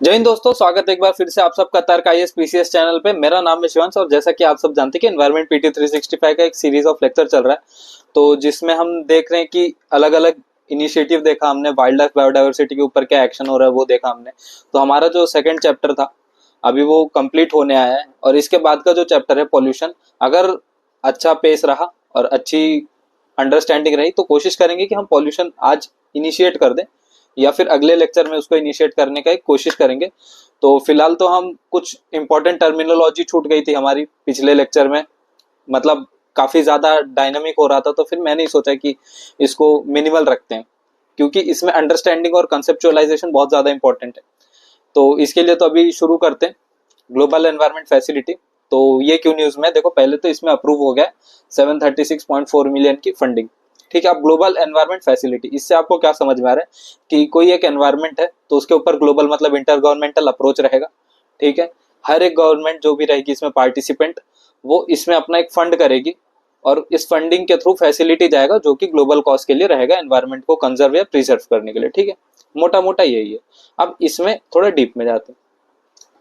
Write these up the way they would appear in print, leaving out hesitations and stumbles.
जय हिंद दोस्तों, स्वागत है एक बार फिर से आप सबका तर्क आईएएस पीसीएस चैनल पे। मेरा नाम है शिवांश और जैसा कि आप सब जानते हैं कि एनवायरमेंट पीटी 365 का एक सीरीज ऑफ लेक्चर चल रहा है, तो जिसमें हम देख रहे हैं कि अलग अलग इनिशिएटिव देखा हमने, वाइल्ड लाइफ बायोडाइवर्सिटी के ऊपर क्या एक्शन हो रहा है वो देखा हमने। तो हमारा जो सेकंड चैप्टर था अभी वो कंप्लीट होने आया है और इसके बाद का जो चैप्टर है पॉल्यूशन, अगर अच्छा पेस रहा और अच्छी अंडरस्टैंडिंग रही तो कोशिश करेंगे कि हम पॉल्यूशन आज इनिशिएट कर दें या फिर अगले लेक्चर में उसको इनिशिएट करने का एक कोशिश करेंगे। तो फिलहाल तो हम कुछ इंपॉर्टेंट टर्मिनोलॉजी छूट गई थी हमारी पिछले लेक्चर में, मतलब काफी ज्यादा डायनामिक हो रहा था, तो फिर मैंने सोचा कि इसको मिनिमल रखते हैं क्योंकि इसमें अंडरस्टैंडिंग और कंसेप्चुअलाइजेशन बहुत ज्यादा इंपॉर्टेंट है। तो इसके लिए तो अभी शुरू करते हैं ग्लोबल एनवायरनमेंट फैसिलिटी। तो ये क्यों न्यूज में, देखो पहले तो इसमें अप्रूव हो गया 736.4 मिलियन की फंडिंग। ठीक है, अब ग्लोबल एनवायरनमेंट फैसिलिटी, इससे आपको क्या समझ में आ रहा है कि कोई एक एनवायरनमेंट है तो उसके ऊपर ग्लोबल मतलब इंटर गवर्नमेंटल अप्रोच रहेगा। ठीक है, हर एक गवर्नमेंट जो भी रहेगी इसमें पार्टिसिपेंट, वो इसमें अपना एक फंड करेगी और इस फंडिंग के थ्रू फैसिलिटी जाएगा जो कि ग्लोबल कॉज के लिए रहेगा, एनवायरनमेंट को कंजर्व या प्रिजर्व करने के लिए। ठीक है, मोटा मोटा यही है। अब इसमें थोड़ा डीप में जाते हैं।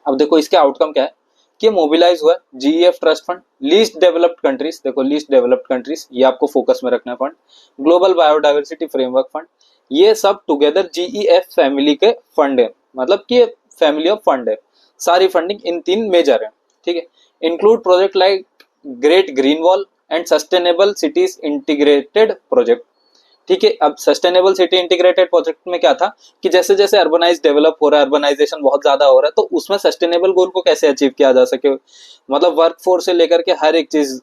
अब देखो इसके आउटकम क्या है कि मोबिलाइज हुआ GEF trust fund, least developed countries, देखो लीस्ट डेवलप्ड कंट्रीज ये आपको फोकस में रखना है fund, global biodiversity framework fund, ये सब टुगेदर जीईएफ फैमिली के फंड है, मतलब कि फैमिली ऑफ फंड है। सारी फंडिंग इन तीन मेजर है। ठीक है, include project like great green wall and sustainable cities integrated project. ठीक है, अब सस्टेनेबल सिटी इंटीग्रेटेड प्रोजेक्ट में क्या था कि जैसे जैसे अर्बनाइज डेवलप हो रहा है, अर्बनाइजेशन बहुत ज्यादा हो रहा है, तो उसमें सस्टेनेबल गोल को कैसे अचीव किया जा सके, मतलब वर्क फोर्स से लेकर के हर एक चीज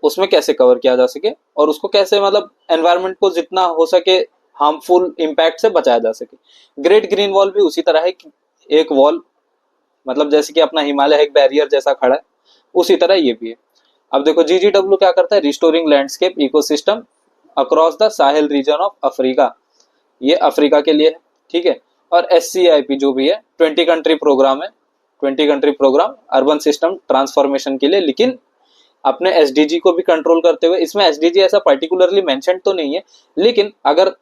उसमें कैसे कवर किया जा सके और उसको कैसे मतलब एनवायरनमेंट को जितना हो सके हार्मफुल इम्पैक्ट से बचाया जा सके। ग्रेट ग्रीन वॉल भी उसी तरह है कि एक वॉल, मतलब जैसे कि अपना हिमालय एक बैरियर जैसा खड़ा है, उसी तरह ये भी है। अब देखो जीजीडब्ल्यू क्या करता है, restoring landscape ecosystem across the Sahel region of Africa, ये अफ्रीका के लिए है। ठीक है, और SCIP जो भी है 20 कंट्री प्रोग्राम है, 20 country programme urban system transformation के लिए, लेकिन अपने SDG को भी कंट्रोल करते हुए। इसमें SDG ऐसा पर्टिकुलरली मेंशन तो नहीं है, लेकिन अगर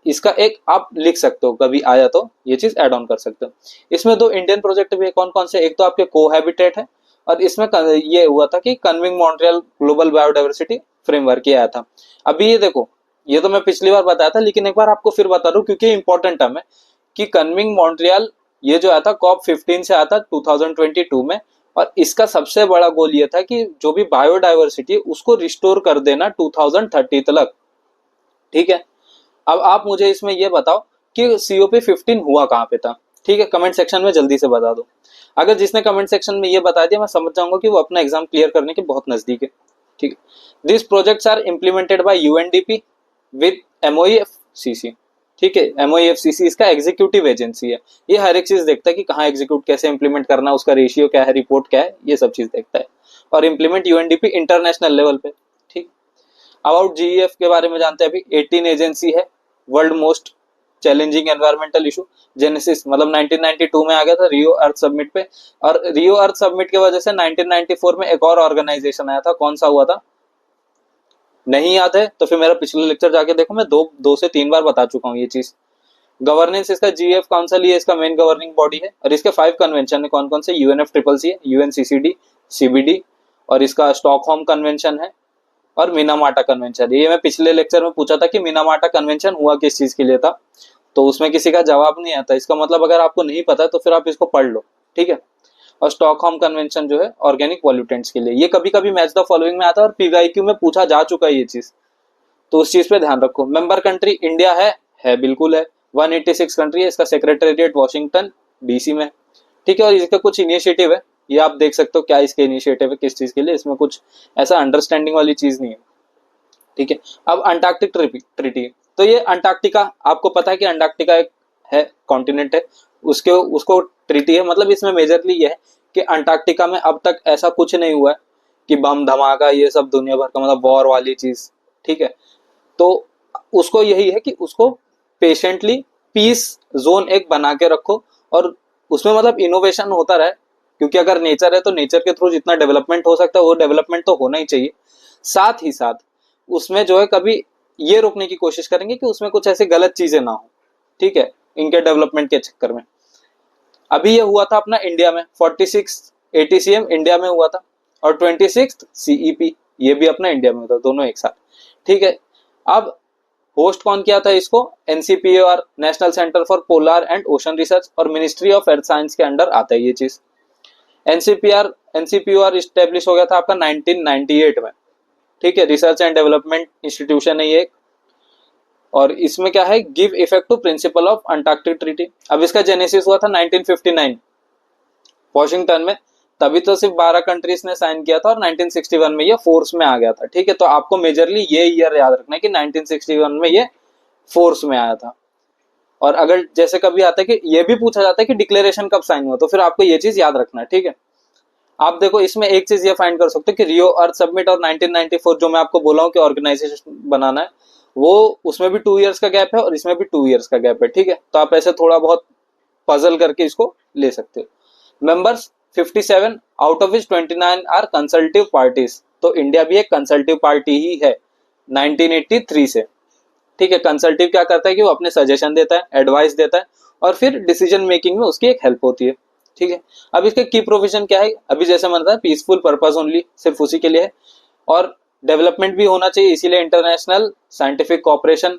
इसका एक आप लिख सकते हो, कभी आया तो ये चीज ऐड ऑन कर सकते हो। इसमें दो इंडियन प्रोजेक्ट भी है, कौन कौन से, एक तो आपके कोहैबिटेट है और इसमें ये हुआ था कि कन्विंग मॉन्ट्रियल ग्लोबल बायोडाइवर्सिटी फ्रेमवर्क ये आया था। अभी ये देखो, ये तो मैं पिछली बार बताया था लेकिन एक बार आपको फिर बता दूं क्योंकि इंपॉर्टेंट टर्म है कि कन्विंग मॉन्ट्रियल ये जो आया था COP15 से आया था 2022 में, और इसका सबसे बड़ा गोल ये था कि जो भी बायोडाइवर्सिटी उसको रिस्टोर कर देना 2030 तक। ठीक है, अब आप मुझे इसमें ये बताओ कि COP15 हुआ कहाँ पे था। ठीक है, कमेंट सेक्शन में जल्दी से बता दो। अगर जिसने कमेंट सेक्शन में ये बता दिया मैं समझ जाऊंगा कि वो अपना एग्जाम क्लियर करने के बहुत नजदीक है। ठीक है, this projects are implemented by UNDP with MOEFCC। ठीक है, MOEFCC इसका एग्जीक्यूटिव एजेंसी है, ये हर एक चीज देखता है कि कहाँ एग्जीक्यूट कैसे इंप्लीमेंट करना, उसका रेशियो क्या है, रिपोर्ट क्या है, ये सब चीज देखता है और इम्प्लीमेंट UNDP इंटरनेशनल लेवल पे। ठीक, अबाउट जीईएफ के बारे में जानते हैं। अभी 18 एजेंसी है, world most challenging environmental issue genesis, मतलब 1992 में आ गया था रियो अर्थ सबमिट पे, और रियो अर्थ सबमिट की वजह से 1994 में एक और ऑर्गेनाइजेशन आया था, कौन सा हुआ था नहीं याद है तो फिर मेरा पिछले लेक्चर जाके देखो, मैं दो से तीन बार बता चुका हूँ ये चीज। गवर्नेंस इसका जीएफ काउंसिल, ये इसका मेन गवर्निंग बॉडी है और इसके 5 कन्वेंशन है, कौन कौन से, UNFCCC है, UNCCD, CBD और इसका स्टॉकहोम कन्वेंशन है और मिनामाटा कन्वेंशन। ये मैं पिछले लेक्चर में पूछा था कि मिनामाटा कन्वेंशन हुआ किस चीज के लिए था, तो उसमें किसी का जवाब नहीं आता। इसका मतलब अगर आपको नहीं पता तो फिर आप इसको पढ़ लो। ठीक है, और स्टॉकहोम कन्वेंशन जो है ऑर्गेनिक पॉल्यूटेंट्स के लिए, ये कभी कभी मैच द फॉलोइंग में आता है और PYQ में पूछा जा चुका है ये चीज, तो उस चीज पे ध्यान रखो। मेंबर कंट्री इंडिया है बिल्कुल है, 186 कंट्री है, इसका सेक्रेटेरिएट वॉशिंगटन DC में। ठीक है, और इसका कुछ इनिशिएटिव है, ये आप देख सकते हो क्या इसके इनिशिएटिव है, किस चीज के लिए, इसमें कुछ ऐसा अंडरस्टैंडिंग वाली चीज नहीं है। ठीक है, अब अंटार्कटिक ट्रीटी, तो ये अंटार्कटिका आपको पता है कि अंटार्कटिका एक है कॉन्टिनेंट है, उसके उसको ट्रीटी है, मतलब इसमें मेजरली ये है कि अंटार्कटिका में अब तक ऐसा कुछ नहीं हुआ है कि बम धमाका ये सब दुनिया भर का, मतलब वॉर वाली चीज। ठीक है, तो उसको यही है कि उसको पेशेंटली पीस जोन एक बना के रखो और उसमें मतलब इनोवेशन होता रहे, क्योंकि अगर नेचर है तो नेचर के थ्रू जितना डेवलपमेंट हो सकता है वो डेवलपमेंट तो होना ही चाहिए। साथ ही साथ उसमें जो है कभी ये रोकने की कोशिश करेंगे कि उसमें कुछ ऐसी गलत चीजें ना हो। ठीक है, इनके डेवलपमेंट के चक्कर में। अभी ये हुआ था अपना इंडिया में 46 ATCM इंडिया में हुआ था, और 26 CEP ये भी अपना इंडिया में हुआ था, दोनों एक साथ, ठीक है। अब होस्ट कौन किया था इसको? NCPOR, national centre for polar and ocean research, और मिनिस्ट्री ऑफ अर्थ साइंस के अंडर आता है ये चीज। NCPOR स्टेब्लिश हो गया था आपका 1998 में, ठीक है। रिसर्च एंड डेवलपमेंट इंस्टीट्यूशन है ये, और इसमें क्या है, give effect to principle of Antarctic treaty. अब इसका जेनेसिस हुआ था 1959 वॉशिंगटन में, तभी तो सिर्फ 12 कंट्रीज ने साइन किया था, और 1961 में ये फोर्स में आ गया था, ठीक है। तो आपको मेजरली ये ईयर याद रखना है कि 1961 में ये फोर्स में आया था। और अगर जैसे कभी आता है कि ये भी पूछा जाता है कि डिक्लेरेशन कब साइन हुआ, तो फिर आपको ये चीज याद रखना है, ठीक है। आप देखो इसमें एक चीज ये फाइंड कर सकते हो कि रियो अर्थ समिट और 1994 जो मैं आपको बोला हूँ कि ऑर्गेनाइजेशन बनाना है, वो उसमें भी 2 इयर्स का गैप है और इसमें भी 2 इयर्स का गैप है, ठीक है। तो आप ऐसे थोड़ा बहुत पजल करके इसको ले सकते हो। Members 57, out of which 29 are consultative parties. तो इंडिया भी एक कंसल्टिव पार्टी ही है 1983 से, ठीक है। कंसल्टिव क्या करता है कि वो अपने सजेशन देता है, एडवाइस देता है, और फिर डिसीजन मेकिंग में उसकी एक हेल्प होती है, ठीक है। अब इसके की प्रोविजन क्या है? अभी जैसे मैंने बताया पीसफुल पर्पस ओनली, सिर्फ उसी के लिए है, और डेवलपमेंट भी होना चाहिए, इसीलिए इंटरनेशनल साइंटिफिक कॉपरेशन।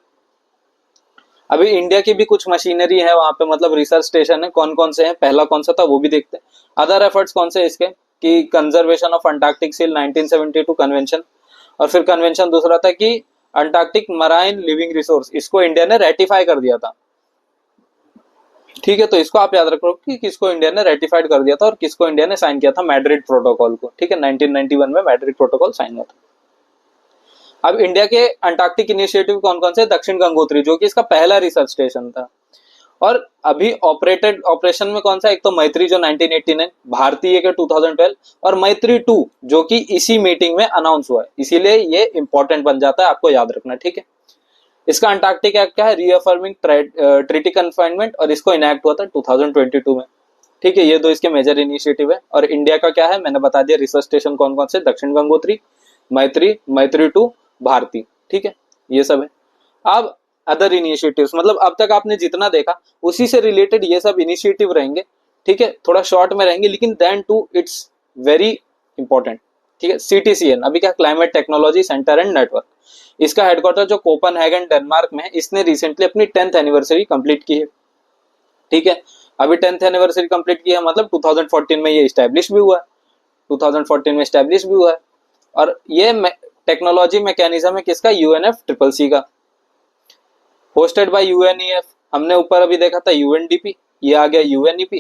अभी इंडिया की भी कुछ मशीनरी है वहां पे, मतलब रिसर्च स्टेशन है, कौन कौन से हैं, पहला कौन सा था वो भी देखते हैं। अदर एफर्ट्स कौन से इसके, कि conservation of Antarctic seal 1972 convention, और फिर कन्वेंशन दूसरा था कि अंटार्कटिक मराइन लिविंग रिसोर्स, इसको इंडिया ने रेटिफाई कर दिया था, ठीक है। तो इसको आप याद रखो कि किसको इंडिया ने रेटिफाइड कर दिया था और किसको इंडिया ने साइन किया था, मैड्रिड प्रोटोकॉल को, ठीक है। 1991 में मैड्रिड प्रोटोकॉल साइन हुआ था। अब इंडिया के अंटार्कटिक इनिशिएटिव कौन कौन से? दक्षिण गंगोत्री जो कि इसका पहला रिसर्च स्टेशन था, और अभी ऑपरेशन में कौन सा? एक तो मैत्री जो 1989, भारतीय के 2012, और मैत्री 2 जो कि इसी मीटिंग में अनाउंस हुआ है, इसीलिए ये इंपॉर्टेंट बन जाता है, आपको याद रखना, ठीक है। इसका अंटार्कटिक एक्ट क्या है? रीअफर्मिंग ट्रीटी कन्फाइनमेंट, और इसको इनैक्ट हुआ था 2022 में, ठीक है। ये दो इसके मेजर इनिशिएटिव है। और इंडिया का क्या है मैंने बता दिया, रिसर्च स्टेशन कौन कौन से? दक्षिण गंगोत्री, मैत्री 2, भारती, ठीक है, ये सब है। अब अदर इनिशिएटिव्स, मतलब अब तक आपने जितना देखा उसी से रिलेटेड ये सब इनिशिएटिव रहेंगे, ठीक है। थोड़ा शॉर्ट में रहेंगे, लेकिन then to it's very important, ठीक है। CTCN अभी क्या? Climate technology centre and network, इसका हेडक्वार्टर जो कोपनहेगन डेनमार्क में है, इसने रिसेंटली अपनी 10th एनिवर्सरी कंप्लीट की है, ठीक है। अभी 10th एनिवर्सरी कंप्लीट की है, मतलब 2014 में ये स्टैब्लिश भी हुआ है, 2014 में स्टैब्लिश भी हुआ है। और ये टेक्नोलॉजी मैकेनिज्म है किसका? UNFCCC का, होस्टेड बाय UNEF। हमने ऊपर अभी देखा था UNDP, ये आ गया UNEP,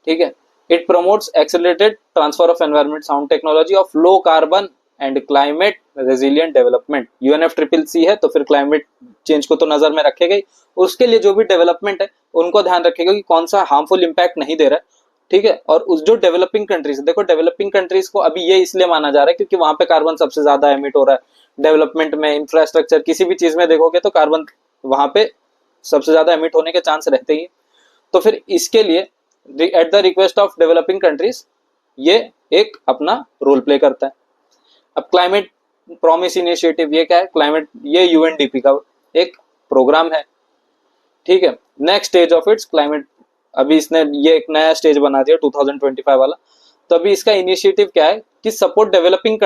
ठीक है। It promotes accelerated transfer of environment sound technology of low carbon and climate resilient development. UNFCCC है तो फिर क्लाइमेट चेंज को तो नजर में रखेगा ही, उसके लिए जो भी डेवलपमेंट है उनको ध्यान रखेगा कि कौन सा हार्मफुल इंपैक्ट नहीं दे रहा है, ठीक है। और उस जो डेवलपिंग कंट्रीज, देखो डेवलपिंग कंट्रीज को अभी ये इसलिए माना जा रहा है क्योंकि वहां पे कार्बन सबसे ज्यादा एमिट हो रहा है। डेवलपमेंट में, इंफ्रास्ट्रक्चर, किसी भी चीज में देखोगे तो कार्बन वहां पे सबसे ज्यादा एमिट होने के चांस रहते ही। तो फिर इसके लिए at the request of developing countries ये एक अपना रोल प्ले करता है। अब क्लाइमेट प्रॉमिस इनिशिएटिव, ये क्या है? क्लाइमेट, ये UNDP का एक प्रोग्राम है, ठीक है। Next stage of its climate, अभी इसने ये एक नया स्टेज बना दिया 2025 वाला। तो अभी इसका इनिशिएटिव क्या है कि support developing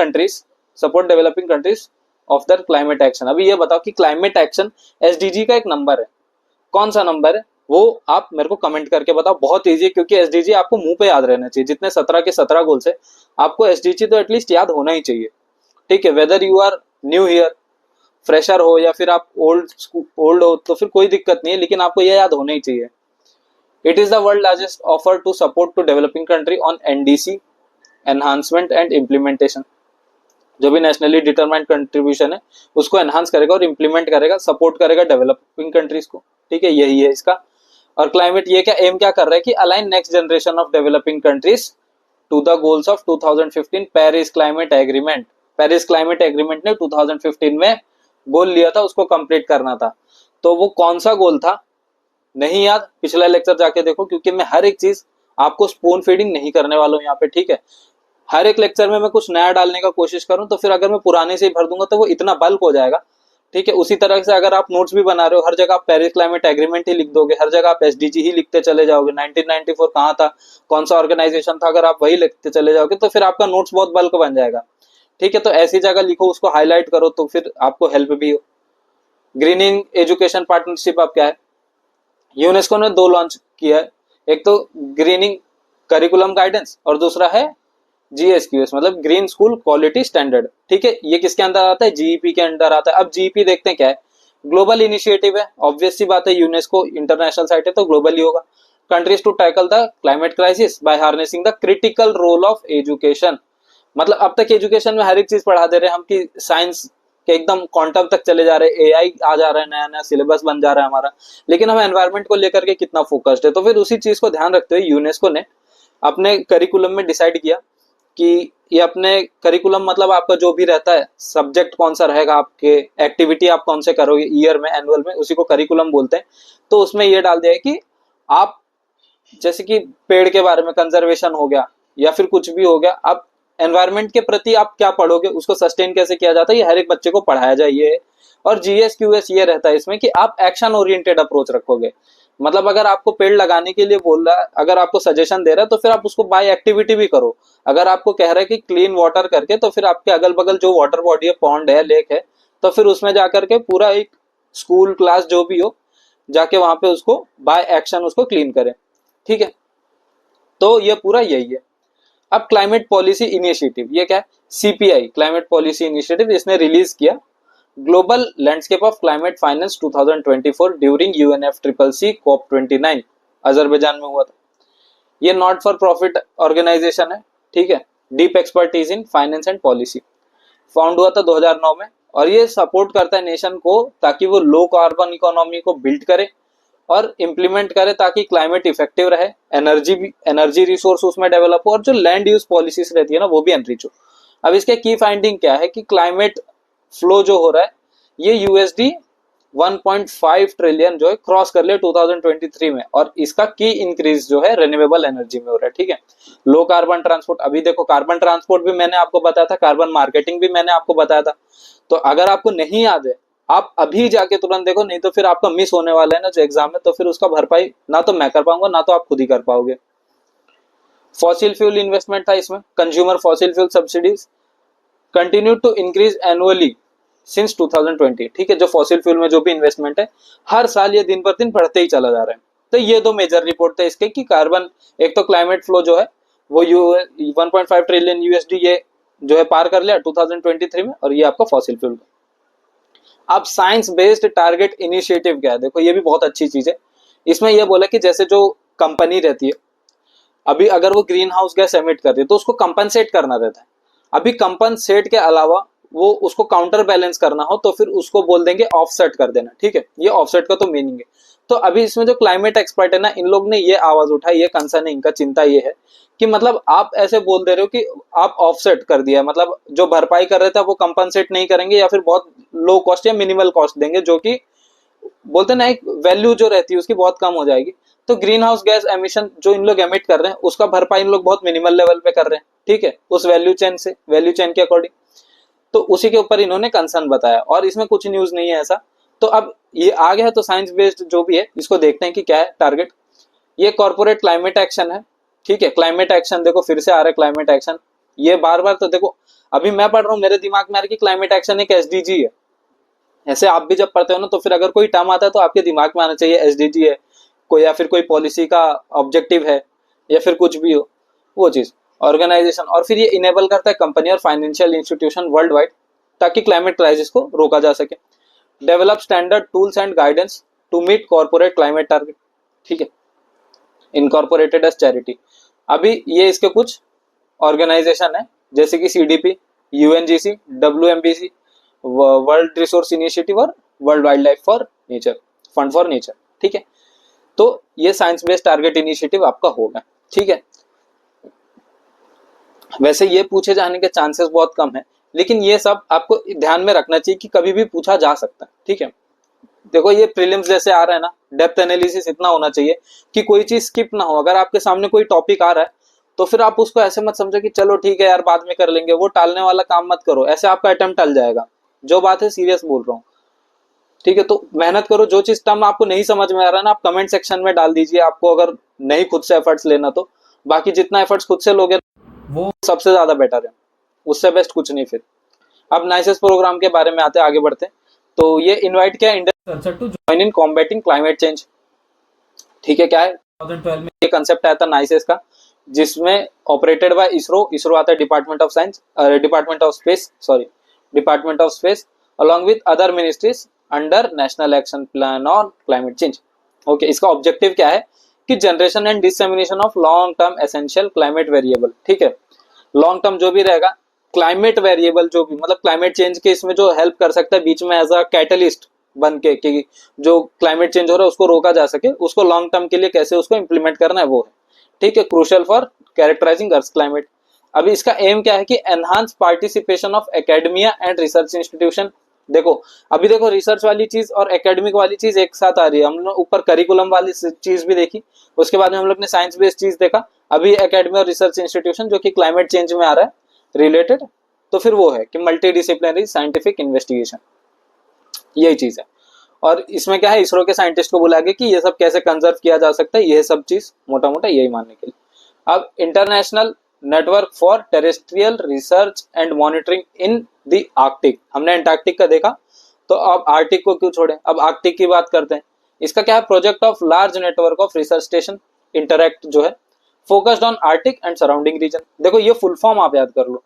countries of their climate action. अभी ये बताओ कि क्लाइमेट एक्शन SDG का एक नंबर है, कौन सा नंबर है वो आप मेरे को कमेंट करके बताओ। बहुत इजी है क्योंकि SDG आपको मुंह पे याद रहना चाहिए, जितने 17 के 17 गोल्स है आपको SDG तो एटलीस्ट याद होना ही चाहिए, ठीक है। Whether you are new here, fresher हो या फिर आप ओल्ड हो तो फिर कोई दिक्कत नहीं है, लेकिन आपको यह याद होना ही चाहिए। It is the world largest offer to support to developing country on NDC enhancement and implementation. जो भी नेशनली डिटरमाइंड कंट्रीब्यूशन है उसको एनहांस करेगा और इम्प्लीमेंट करेगा, सपोर्ट करेगा डेवलपिंग कंट्रीज को, ठीक है। यही है इसका। और क्लाइमेट ये क्या एम क्या कर रहा है कि align next generation of developing countries to the goals of 2015 Paris climate agreement. Paris climate agreement ने 2015 में गोल लिया था, उसको कंप्लीट करना था। तो वो कौन सा गोल था नहीं याद, पिछला लेक्चर जाके देखो, क्योंकि मैं हर एक चीज आपको स्पून फीडिंग नहीं करने वाला हूँ यहाँ पे, ठीक है। हर एक लेक्चर में मैं कुछ नया डालने का कोशिश करूं तो फिर अगर मैं पुराने से ही भर दूंगा तो वो इतना बल्क हो जाएगा, ठीक है। उसी तरह से अगर आप नोट्स भी बना रहे हो, हर जगह आप पेरिस क्लाइमेट एग्रीमेंट ही लिख दोगे, हर जगह आप एसडीजी ही लिखते चले जाओगे, 1994 कहाँ था, कौन सा ऑर्गेनाइजेशन था, अगर आप वही लिखते चले जाओगे तो फिर आपका नोट्स बहुत बल्क बन जाएगा। ठीक है, तो ऐसी जगह लिखो, उसको हाईलाइट करो, तो फिर आपको हेल्प भी हो। ग्रीनिंग एजुकेशन पार्टनरशिप आप क्या है, यूनेस्को ने 2 लॉन्च किया है, एक तो ग्रीनिंग करिकुलम गाइडेंस और दूसरा है जीएसक्यूएस, मतलब ग्रीन स्कूल क्वालिटी स्टैंडर्ड। ठीक है, ये किसके अंदर आता है, जीईपी के अंदर आता है। अब जीईपी देखते हैं क्या है, ग्लोबल इनिशिएटिव है, ऑब्वियस सी बात है, यूनेस्को इंटरनेशनल साइट है तो ग्लोबल ही होगा। Countries to tackle the climate crisis by harnessing the critical role of education. मतलब अब तक एजुकेशन में हर एक चीज पढ़ा दे रहे हैं हम, कि साइंस के एकदम क्वांटम तक चले जा रहे हैं, एआई आ जा रहा है, नया नया सिलेबस बन जा रहा है हमारा, लेकिन हम एनवायरनमेंट को लेकर के कितना फोकस्ड है। तो फिर उसी चीज को ध्यान रखते हुए यूनेस्को ने अपने करिकुलम में डिसाइड किया कि ये अपने करिकुलम, मतलब आपका जो भी रहता है सब्जेक्ट कौन सा रहेगा, आपके एक्टिविटी आप कौन से करोगे ईयर में, एनुअल में, उसी को करिकुलम बोलते हैं। तो उसमें ये डाल दिया है कि आप जैसे कि पेड़ के बारे में कंजर्वेशन हो गया या फिर कुछ भी हो गया, आप एनवायरनमेंट के प्रति आप क्या पढ़ोगे, उसको सस्टेन कैसे किया जाता है, ये हर एक बच्चे को पढ़ाया जाए ये। और जीएसक्यूएस ये रहता है इसमें कि आप एक्शन ओरिएंटेड अप्रोच रखोगे। मतलब अगर आपको पेड़ लगाने के लिए बोल रहा है, अगर आपको सजेशन दे रहा है तो फिर आप उसको बाय एक्टिविटी भी करो। अगर आपको कह रहा है कि क्लीन वाटर करके, तो फिर आपके अगल बगल जो वाटर बॉडी है, पॉन्ड है, लेक है, तो फिर उसमें जाकर के पूरा एक स्कूल क्लास जो भी हो, जाके वहां पे उसको बाय एक्शन उसको क्लीन करें। ठीक है, तो ये पूरा यही है। अब क्लाइमेट पॉलिसी इनिशिएटिव, ये क्या है, सीपीआई क्लाइमेट पॉलिसी इनिशिएटिव, इसने रिलीज किया global landscape of climate finance 2024 during UNFCCC COP29 Azerbaijan में हुआ था। ये नॉट फॉर प्रॉफिट ऑर्गेनाइजेशन है, ठीक है, deep expertise in finance and policy, found हुआ था 2009 में, और ये सपोर्ट करता है नेशन को ताकि वो लो कार्बन इकोनॉमी को बिल्ड करे और इम्प्लीमेंट करे, ताकि क्लाइमेट इफेक्टिव रहे, एनर्जी रिसोर्स उसमें डेवलप हो, और जो लैंड यूज पॉलिसीज रहती है ना वो भी एनरिच हो। अब इसके की फाइंडिंग क्या है कि क्लाइमेट फ्लो जो हो रहा है ये यूएसडी 1.5 ट्रिलियन जो है क्रॉस कर लिया 2023 में, और इसका की इंक्रीज जो है रिन्यूएबल एनर्जी में हो रहा है। ठीक है, लो कार्बन ट्रांसपोर्ट, अभी देखो कार्बन ट्रांसपोर्ट भी मैंने आपको बताया था, कार्बन मार्केटिंग भी मैंने आपको बताया था। तो अगर आपको नहीं याद है, आप अभी जाके तुरंत देखो, नहीं तो फिर आपका मिस होने वाला है ना जो एग्जाम में, तो फिर उसका भरपाई ना तो मैं कर पाऊंगा ना तो आप खुद ही कर पाओगे। फॉसिल फ्यूल इन्वेस्टमेंट था इसमें, consumer fossil fuel subsidies continue to increase annually since 2020। ठीक है, जो फॉसिल फ्यूल में जो भी इन्वेस्टमेंट है हर साल ये दिन पर दिन बढ़ते ही चला जा रहा है। तो ये 2 मेजर रिपोर्ट थे इसके कि कार्बन, एक तो क्लाइमेट फ्लो जो है वो 1.5 ट्रिलियन यूएसडी ये जो है पार कर लिया 2023 में, और ये आपका फॉसिल फ्यूल। अब साइंस बेस्ड टारगेट इनिशिएटिव क्या है, देखो ये भी बहुत अच्छी चीज है। इसमें यह बोला कि जैसे जो कंपनी रहती है, अभी अगर वो ग्रीन हाउस गैस एमिट कर रही है तो उसको कंपनसेट करना रहता है। अभी कंपनसेट के अलावा वो उसको काउंटर बैलेंस करना हो तो फिर उसको बोल देंगे ऑफसेट कर देना। ठीक है, ये ऑफसेट का तो मीनिंग है। तो अभी इसमें जो क्लाइमेट एक्सपर्ट है ना, इन लोग ने ये आवाज उठाई, ये कंसर्न है इनका, चिंता ये है कि मतलब आप ऐसे बोल दे रहे हो कि आप ऑफसेट कर दिया, मतलब जो भरपाई कर रहे थे वो कंपनसेट नहीं करेंगे या फिर बहुत लो कॉस्ट या मिनिमल कॉस्ट देंगे, जो कि बोलते ना एक वैल्यू जो रहती है उसकी बहुत कम हो जाएगी। तो ग्रीन हाउस गैस एमिशन जो इन लोग एमिट कर रहे हैं उसका भरपाई इन लोग बहुत मिनिमल लेवल पे कर रहे हैं। ठीक है, उस वैल्यू चेन से, वैल्यू चेन के अकॉर्डिंग, तो उसी के ऊपर इन्होंने कंसर्न बताया, और इसमें कुछ न्यूज नहीं है ऐसा। तो अब ये आ गया है, तो साइंस बेस्ड जो भी है इसको देखते हैं कि क्या है टारगेट। ये कॉर्पोरेट क्लाइमेट एक्शन है। ठीक है, क्लाइमेट एक्शन देखो फिर से आ रहा है क्लाइमेट एक्शन, ये बार बार, तो देखो अभी मैं पढ़ रहा हूँ मेरे दिमाग में आ रहा है कि क्लाइमेट एक्शन एक एसडीजी है। ऐसे आप भी जब पढ़ते हो ना तो फिर अगर कोई टर्म आता है तो आपके दिमाग में आना चाहिए एसडीजी है कोई, या फिर कोई पॉलिसी का ऑब्जेक्टिव है, या फिर कुछ भी हो वो चीज, ऑर्गेनाइजेशन। और फिर ये इनेबल करता है कंपनी और फाइनेंशियल इंस्टीट्यूशन वर्ल्ड वाइड, ताकि क्लाइमेट क्राइसिस को रोका जा सके। Develop standard tools and guidance to meet corporate climate target. ठीक है, इनकॉर्पोरेटेड एज चैरिटी। अभी ये इसके कुछ ऑर्गेनाइजेशन है जैसे कि सीडीपी, यूएनजीसी, डब्ल्यूएमबीसी, वर्ल्ड रिसोर्स इनिशिएटिव और world wild life for nature, fund for nature. ठीक है, तो ये साइंस बेस्ड टारगेट इनिशिएटिव आपका होगा। ठीक है, वैसे ये पूछे जाने के चांसेस बहुत कम है, लेकिन ये सब आपको ध्यान में रखना चाहिए कि कभी भी पूछा जा सकता है। ठीक है, देखो ये प्रीलिम्स जैसे आ रहा है ना, डेप्थ एनालिसिस इतना होना चाहिए कि कोई चीज स्किप ना हो। अगर आपके सामने कोई टॉपिक आ रहा है तो फिर आप उसको ऐसे मत समझो कि चलो ठीक है यार बाद में कर लेंगे, वो टालने वाला काम मत करो, ऐसे आपका अटेम्प्ट टल जाएगा। जो बात है सीरियस बोल रहा हूँ। ठीक है, तो मेहनत करो। जो चीज टर्म आपको नहीं समझ में आ रहा है ना, आप कमेंट सेक्शन में डाल दीजिए, आपको अगर नहीं खुद से एफर्ट्स लेना तो। बाकी जितना एफर्ट्स खुद से लोगे वो सबसे ज्यादा बेटर है, उससे बेस्ट कुछ नहीं। फिर अब नाइसेस प्रोग्राम के बारे में आते, आगे बढ़ते। तो ये इनवाइट किया Indian to join in combating climate change. ठीक है, क्या है 2012 में ये कंसेप्ट आया था नाइसेस का, जिसमें ऑपरेटेड बाय इसरो। इसरो आता है department of science, department of space, sorry department of space, along with other ministries under national action plan on climate change. Okay, इसका ऑब्जेक्टिव क्या है कि generation and dissemination of long term essential climate variable. ठीक है, long term जो भी रहेगा climate variable, जो भी मतलब क्लाइमेट चेंज के इसमें जो हेल्प कर सकता है बीच में एज अ कैटलिस्ट बन के, कि जो क्लाइमेट चेंज हो रहा है उसको रोका जा सके, उसको लॉन्ग टर्म के लिए कैसे उसको इंप्लीमेंट करना है वो है। ठीक है, crucial for characterising earth climate. अभी इसका एम क्या है कि enhance participation of academia and research institution. देखो अभी देखो, रिसर्च वाली चीज और एकेडमिक वाली चीज एक साथ आ रही है। हमने ऊपर करिकुलम वाली चीज भी देखी, उसके बाद में हम लोग ने साइंस बेस्ड चीज देखा, अभी एकेडमी और रिसर्च इंस्टीट्यूशन जो कि क्लाइमेट चेंज में आ रहा है रिलेटेड। तो फिर वो है कि मल्टी डिसिप्लिनरी साइंटिफिक इन्वेस्टिगेशन, यही चीज है। और इसमें क्या है, इसरो के साइंटिस्ट को बुला के कि ये सब कैसे कंजर्व किया जा सकता है, ये सब चीज मोटा मोटा यही मानने के लिए। अब international network for terrestrial research and monitoring in the Arctic, हमने एंटार्क्टिक का देखा, तो अब आर्कटिक को क्यों छोड़े, अब आर्कटिक की बात करते हैं। इसका क्या है, project of large network of research station interact जो है, focused on Arctic and surrounding reason. देखो ये फुल फॉर्म आप याद कर लो।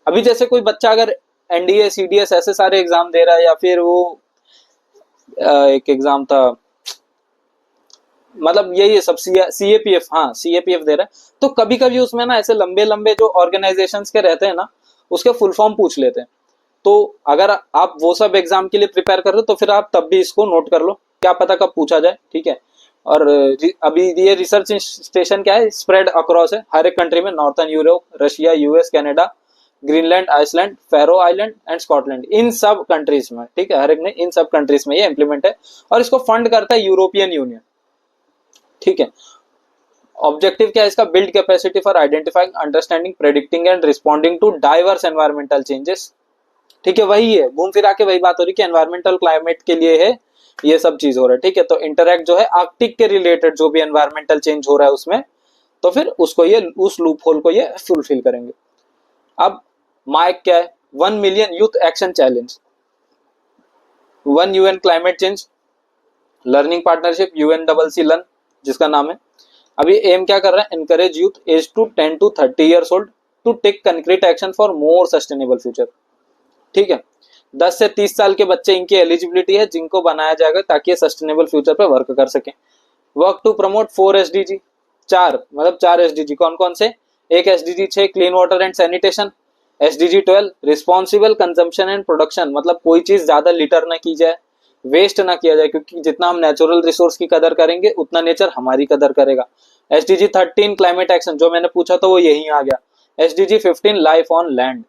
अभी जैसे कोई बच्चा अगर एनडीए सीडीएस ऐसे सारे एग्जाम दे रहा है, या फिर वो एक एग्जाम था, मतलब यही सब सीएपीएफ, हाँ सीएपीएफ दे रहा है, तो कभी कभी उसमें ना ऐसे लंबे लंबे जो ऑर्गेनाइजेशंस के रहते हैं ना, उसके फुल फॉर्म पूछ लेते हैं। तो अगर आप वो सब एग्जाम के लिए प्रिपेयर कर रहे हो तो फिर आप तब भी इसको नोट कर लो, क्या पता कब पूछा जाए। ठीक है, और अभी ये रिसर्च स्टेशन क्या है, स्प्रेड अक्रॉस है हर एक कंट्री में, northern Europe, Russia, US, Canada, Greenland, Iceland, Faroe island and Scotland, इन सब कंट्रीज में। ठीक है, हर एक में, इन सब कंट्रीज में ये इंप्लीमेंट है, और इसको फंड करता है यूरोपियन यूनियन। ठीक है, ऑब्जेक्टिव क्या है इसका, build capacity for identifying, understanding, predicting and responding to diverse environmental changes. ठीक है, वही है, घूम फिरा के वही बात हो रही है कि एनवायरमेंटल क्लाइमेट के लिए है ये सब चीज हो रहा है। ठीक है, तो इंटरैक्ट जो है आर्कटिक के रिलेटेड जो भी एनवायरमेंटल चेंज हो रहा है उसमें, तो फिर उसको ये, उस लूप होल को ये फुलफिल करेंगे। अब माइक क्या है, 1 million youth action challenge, 1 UN climate change learning partnership, UNCC learn जिसका नाम है। अभी एम क्या कर रहा है, encourage youth age to 10 to 30 years old to take concrete action for more sustainable future. ठीक है, 10 से 30 साल के बच्चे, इनकी एलिजिबिलिटी है, जिनको बनाया जाएगा ताकि ये सस्टेनेबल फ्यूचर पे वर्क कर सके। वर्क टू प्रमोट 4 SDG, 4 मतलब 4 SDG कौन कौन से, एक SDG 6 clean water and sanitation, SDG 12 responsible consumption and production, मतलब कोई चीज ज्यादा लिटर ना की जाए, वेस्ट ना किया जाए, क्योंकि जितना हम नेचुरल रिसोर्स की कदर करेंगे उतना नेचर हमारी कदर करेगा। SDG 13 क्लाइमेट एक्शन, जो मैंने पूछा तो वो यही आ गया। SDG 15 life on land.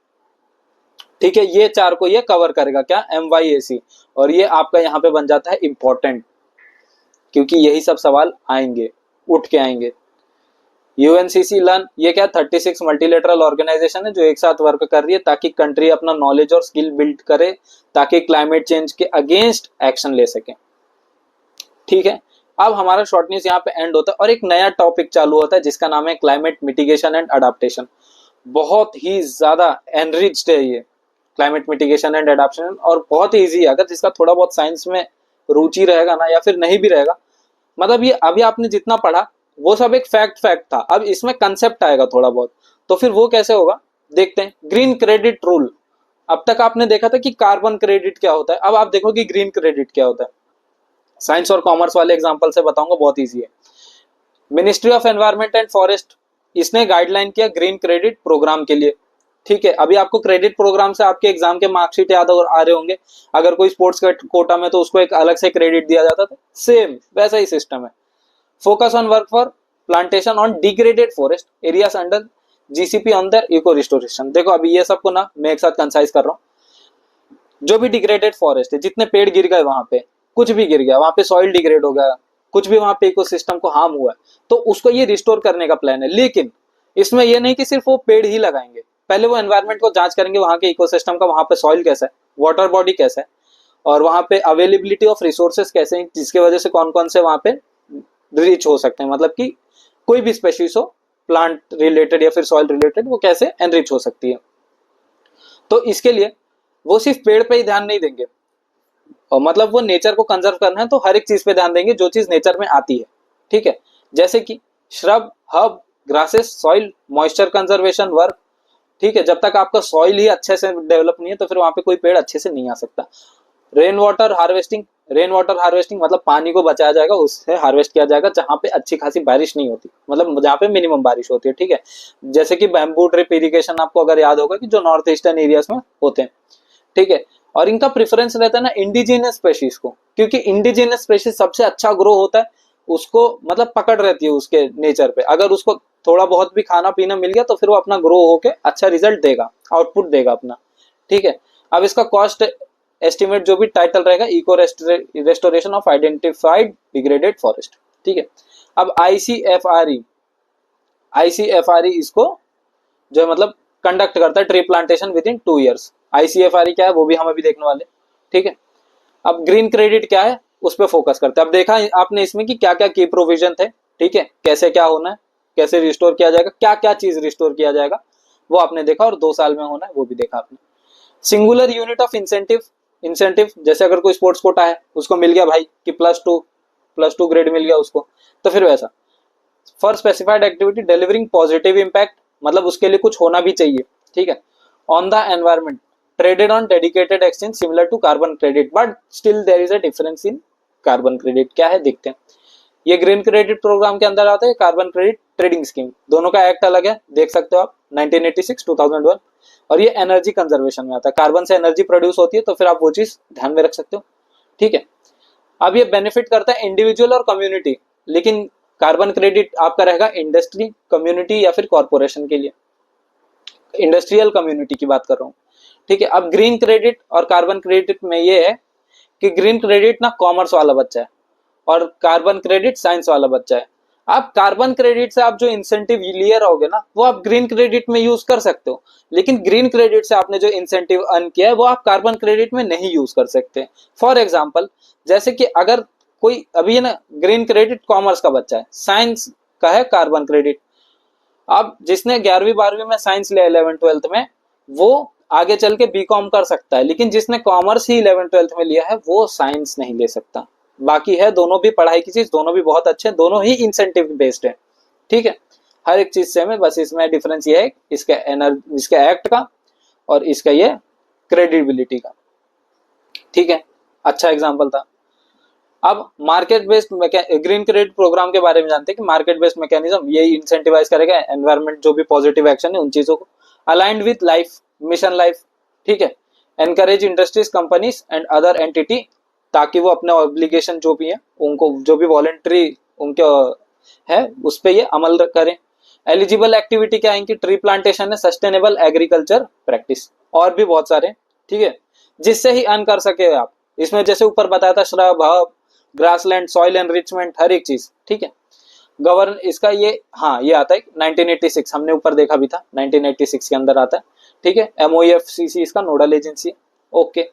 ठीक है, ये 4 को ये कवर करेगा, क्या, MYAC, और ये आपका यहाँ पे बन जाता है इंपॉर्टेंट, क्योंकि यही सब सवाल आएंगे, उठ के आएंगे। UNCC लर्न, ये क्या, 36 मल्टीलेटरल ऑर्गेनाइजेशन है जो एक साथ वर्क कर रही है ताकि कंट्री अपना नॉलेज और स्किल बिल्ड करे, ताकि क्लाइमेट चेंज के अगेंस्ट एक्शन ले सके। ठीक है, अब हमारा शॉर्ट न्यूज यहाँ पे एंड होता है और एक नया टॉपिक चालू होता है जिसका नाम है क्लाइमेट मिटिगेशन एंड अडाप्टेशन। बहुत ही ज्यादा एनरिच्ड है ये क्लाइमेट मिटिगेशन एंड अडाप्टेशन, और बहुत ही ईजी है अगर जिसका थोड़ा बहुत साइंस में रुचि रहेगा ना, या फिर नहीं भी रहेगा, मतलब ये अभी आपने जितना पढ़ा वो सब एक फैक्ट था, अब इसमें कंसेप्ट आएगा थोड़ा बहुत, तो फिर वो कैसे होगा देखते हैं। ग्रीन क्रेडिट रूल, अब तक आपने देखा था कि कार्बन क्रेडिट क्या होता है, अब आप देखो कि ग्रीन क्रेडिट क्या होता है। साइंस और कॉमर्स वाले एग्जांपल से बताऊंगा, बहुत इजी है। Ministry of environment and forest, इसने गाइडलाइन किया ग्रीन क्रेडिट प्रोग्राम के लिए। ठीक है, अभी आपको क्रेडिट प्रोग्राम से आपके एग्जाम के मार्कशीट याद आ रहे होंगे, अगर कोई स्पोर्ट्स का कोटा में तो उसको एक अलग से क्रेडिट दिया जाता था, सेम वैसा ही सिस्टम है। Focus on work for plantation on degraded forest areas under GCP on their eco restoration. देखो अभी ये सबको ना मैं एक साथ कंसाइज कर रहा हूँ, जो भी डिग्रेडेड फॉरेस्ट है, जितने पेड़ गिर गए वहां पे, कुछ भी गिर गया वहां पे, सॉइल डिग्रेड हो गया, कुछ भी वहां पे इकोसिस्टम को हार्म हुआ है, तो उसको ये रिस्टोर करने का प्लान है। लेकिन इसमें ये नहीं कि सिर्फ वो पेड़ ही लगाएंगे, पहले वो एनवायरनमेंट को जांच करेंगे, वहां के इकोसिस्टम का, वहां पे सॉइल कैसा है, वाटर बॉडी कैसा है, और वहां पे अवेलेबिलिटी ऑफ रिसोर्सेस कैसे हैं, जिसकी वजह से कौन कौन से वहां पे रीच हो सकते हैं, मतलब कि कोई भी स्पेशीज हो प्लांट रिलेटेड या फिर सॉइल रिलेटेड, वो कैसे एनरिच हो सकती है। तो इसके लिए वो सिर्फ पेड़ पे ही ध्यान नहीं देंगे, और मतलब वो नेचर को कंजर्व करना है तो हर एक चीज पे ध्यान देंगे जो चीज नेचर में आती है, ठीक है। जैसे कि shrub, herb, grasses, soil moisture conservation work, ठीक है। जब तक आपका सॉइल ही अच्छे से डेवलप नहीं है तो फिर वहां पे कोई पेड़ अच्छे से नहीं आ सकता। Rain water harvesting, rain water harvesting मतलब पानी को बचाया जाएगा, उससे हार्वेस्ट किया जाएगा जहां पे अच्छी खासी बारिश नहीं होती, मतलब जहां पे मिनिमम बारिश होती है, ठीक है। जैसे कि बैम्बू ड्रिप इरिगेशन, आपको अगर याद होगा कि जो नॉर्थ ईस्टर्न एरियाज में होते हैं, ठीक है। और इनका प्रेफरेंस रहता है ना इंडिजिनियस स्पेशीज को, क्योंकि इंडिजिनियस स्पेशीज सबसे अच्छा ग्रो होता है, उसको मतलब पकड़ रहती है उसके नेचर पे। अगर उसको थोड़ा बहुत भी खाना पीना मिल गया तो फिर वो अपना ग्रो होके अच्छा रिजल्ट देगा, आउटपुट देगा अपना, ठीक है। अब इसका कॉस्ट एस्टिमेट जो भी टाइटल रहेगा, eco restoration of identified degraded forest, ठीक है। अब आईसीएफआरई इसको जो है मतलब कंडक्ट करता है tree plantation with in 2 years. ICFRE क्या है वो भी हम अभी देखने वाले, ठीक है। अब ग्रीन क्रेडिट क्या है उस पर फोकस करते हैं। अब देखा आपने इसमें कि क्या क्या की प्रोविजन थे, ठीक है, कैसे क्या होना है, कैसे रिस्टोर किया जाएगा, क्या क्या चीज रिस्टोर किया जाएगा वो आपने देखा, और 2 साल में होना है वो भी देखा आपने। Singular unit of incentive, incentive जैसे अगर कोई स्पोर्ट्स कोटा है उसको मिल गया भाई कि +2 ग्रेड मिल गया उसको, तो फिर वैसा for specified activity delivering positive impact, मतलब उसके लिए कुछ होना भी चाहिए, ठीक है। On the environment traded on dedicated exchange similar to carbon credit, but still there is a difference in carbon credit. क्या है देखते हैं। ये ग्रीन क्रेडिट प्रोग्राम के अंदर आता है, कार्बन क्रेडिट ट्रेडिंग स्कीम, दोनों का एक्ट अलग है, देख सकते हो आप 1986 2001। और ये एनर्जी कंजर्वेशन में आता है, कार्बन से एनर्जी प्रोड्यूस होती है, तो फिर आप वो चीज ध्यान में रख सकते हो, ठीक है। अब ये बेनिफिट करता है इंडिविजुअल और कम्युनिटी, लेकिन कार्बन क्रेडिट आपका रहेगा इंडस्ट्री, कम्युनिटी या फिर कॉर्पोरेशन के लिए, इंडस्ट्रियल कम्युनिटी की बात कर रहा हूँ, ठीक है। अब ग्रीन क्रेडिट और कार्बन क्रेडिट में ये है कि ग्रीन क्रेडिट ना कॉमर्स वाला बच्चा है और कार्बन क्रेडिट साइंस वाला बच्चा है। आप कार्बन क्रेडिट से आप जो इंसेंटिव लिए रहोगे ना वो आप ग्रीन क्रेडिट में यूज कर सकते हो, लेकिन ग्रीन क्रेडिट से आपने जो इंसेंटिव अर्न किया है वो आप कार्बन क्रेडिट में नहीं यूज कर सकते। फॉर एग्जाम्पल जैसे कि अगर कोई अभी है ना ग्रीन क्रेडिट कॉमर्स का बच्चा है, साइंस का है कार्बन क्रेडिट। अब जिसने 11वीं 12वीं में साइंस लिया 11th 12th में, वो आगे चल के बीकॉम कर सकता है, लेकिन जिसने कॉमर्स ही 11th 12th में लिया है वो साइंस नहीं ले सकता। बाकी है दोनों भी पढ़ाई की चीज, दोनों भी बहुत अच्छे हैं, दोनों ही इंसेंटिव बेस्ड है, ठीक है। हर एक चीज से में बस इसमें डिफरेंस ये है इसका एक्ट का और इसका ये क्रेडिबिलिटी का, ठीक है। अच्छा एग्जांपल था। अब market based green credit programme के बारे में जानते हैं कि मार्केट बेस्ड मैकेनिज्म ये इंसेंटिवाइज करेगा एनवायरमेंट जो भी पॉजिटिव एक्शन है उन चीजों को, aligned with life mission life, ठीक है। Encourage industries companies and other entity, ताकि वो अपने ऑब्लिगेशन जो भी है उनको जो भी वॉलेंट्री उनके है उस पर ये अमल करें। एलिजिबल एक्टिविटी क्या है कि ट्री प्लांटेशन है, सस्टेनेबल एग्रीकल्चर प्रैक्टिस, और भी बहुत सारे, ठीक है, जिससे ही अर्न कर सके आप। इसमें जैसे ऊपर बताया था shrub, herb, grassland, soil enrichment, हर एक चीज, ठीक है। गवर्न इसका ये हाँ ये आता है 1986, हमने ऊपर देखा भी था 1986 के अंदर आता है, ठीक है। MOEFCC इसका नोडल एजेंसी है, ओके।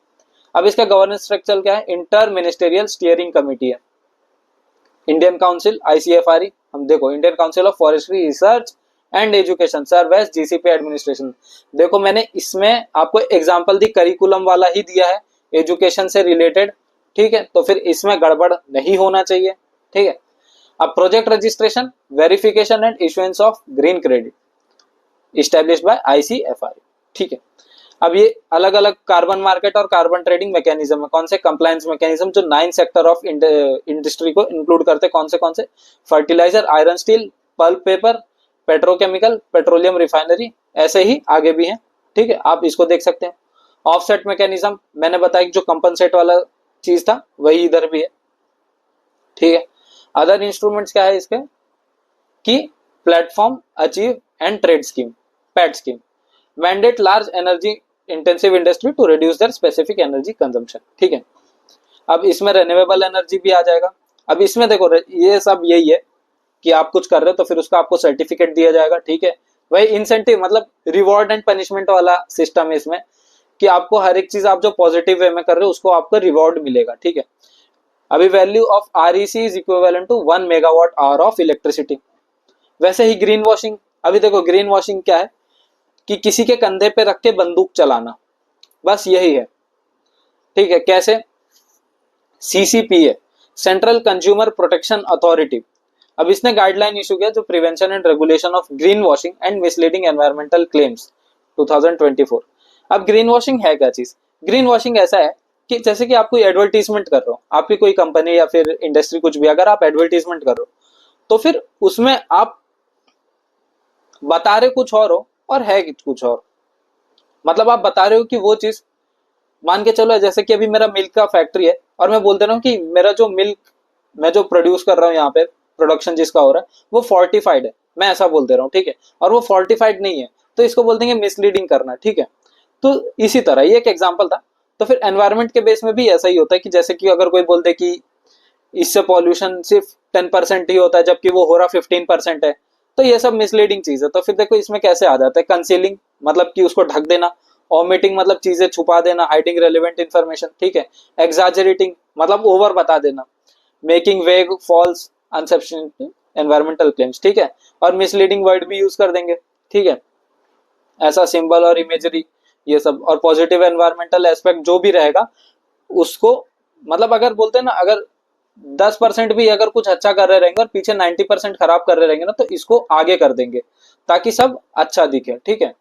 अब इसका गवर्नेंस स्ट्रक्चर क्या है, इंटर मिनिस्टेरियल स्टीयरिंग कमेटी है। इंडियन काउंसिल ICFRE, हम देखो Indian council of forestry research and education serve as GCP administration. देखो मैंने इसमें आपको एग्जांपल दी, करिकुलम वाला ही दिया है एजुकेशन से रिलेटेड, ठीक है, तो फिर इसमें गड़बड़ नहीं होना चाहिए, ठीक है। अब project registration, verification and issuance of green credit established by ICFRE, ठीक है। अब ये अलग अलग कार्बन मार्केट और कार्बन ट्रेडिंग मैकेनिज्म है, कौन से कंप्लायंस मैकेनिज्म जो 9 सेक्टर ऑफ इंडस्ट्री को इंक्लूड करते हैं, कौन से fertiliser, iron steel, pulp paper, petrochemical, petroleum refinery, ऐसे ही आगे भी हैं, ठीक है, आप इसको देख सकते हैं। ऑफसेट मैकेनिज्म मैंने बताया जो कंपनसेट वाला चीज था वही इधर भी है, ठीक है। अदर इंस्ट्रूमेंट्स क्या है इसके कि platform achieve and trade scheme, PAT scheme, mandate large energy intensive industry to reduce their specific energy consumption, ठीक है। अब इसमें रिन्यूएबल एनर्जी भी आ जाएगा। अब इसमें देखो ये सब यही है कि आप कुछ कर रहे हो तो फिर उसका आपको सर्टिफिकेट दिया जाएगा, ठीक है। वही इंसेंटिव मतलब रिवॉर्ड एंड पनिशमेंट वाला सिस्टम है इसमें कि आपको हर एक चीज आप जो पॉजिटिव वे में कर रहे हो उसको आपको रिवॉर्ड मिलेगा, ठीक है। अभी value of REC is equivalent to 1 megawatt hour of electricity. वैसे ही ग्रीन वॉशिंग, अभी देखो ग्रीन वॉशिंग क्या है कि किसी के कंधे पे रख के बंदूक चलाना, बस यही है, ठीक है। कैसे? CCPA, central consumer protection authority, अब इसने गाइडलाइन इशू किया जो prevention and regulation of green washing and misleading environmental claims 2024। अब ग्रीन वॉशिंग है क्या चीज? ग्रीन वॉशिंग ऐसा है कि जैसे कि आप कोई एडवर्टीजमेंट कर रहे हो, आपकी कोई कंपनी या फिर इंडस्ट्री कुछ भी, अगर आप एडवर्टीजमेंट कर रहे हो तो फिर उसमें आप बता रहे कुछ और हो और है कुछ और। मतलब आप बता रहे हो कि वो चीज, मान के चलो जैसे कि अभी मेरा मिल्क का फैक्ट्री है और मैं बोल दे रहा हूँ कि मेरा जो मिल्क मैं जो प्रोड्यूस कर रहा हूँ यहाँ पे, प्रोडक्शन जिसका हो रहा है वो फोर्टिफाइड है, मैं ऐसा बोल दे रहा हूँ, ठीक है, और वो फोर्टिफाइड नहीं है, तो इसको बोल देंगे मिसलीडिंग करना, ठीक है। तो इसी तरह ये एक एग्जाम्पल था। तो फिर एनवायरमेंट के बेस में भी ऐसा ही होता है कि जैसे कि अगर कोई बोल दे कि इससे पॉल्यूशन सिर्फ 10% ही होता है जबकि वो हो रहा 15% है, तो ये सब मिसलीडिंग चीज है। तो फिर देखो इसमें कैसे आ जाता है, कंसीलिंग मतलब कि उसको ढक देना, ओमिटिंग मतलब चीजें छुपा देना, हाइडिंग रेलेवेंट इन्फॉर्मेशन, ठीक है, एग्जैजरेटिंग मतलब ओवर बता देना, मेकिंग वेग फॉल्स अनसब्स्टेंशिएटेड एनवायरमेंटल क्लेम्स, ठीक है, और मिसलीडिंग वर्ड भी यूज कर देंगे, ठीक है, ऐसा सिंबल और इमेजरी ये सब। और पॉजिटिव एनवायरमेंटल एस्पेक्ट जो भी रहेगा उसको, मतलब अगर बोलते हैं ना, अगर 10% भी अगर कुछ अच्छा कर रहे रहेंगे और पीछे 90% खराब कर रहे रहेंगे ना, तो इसको आगे कर देंगे ताकि सब अच्छा दिखे, ठीक है,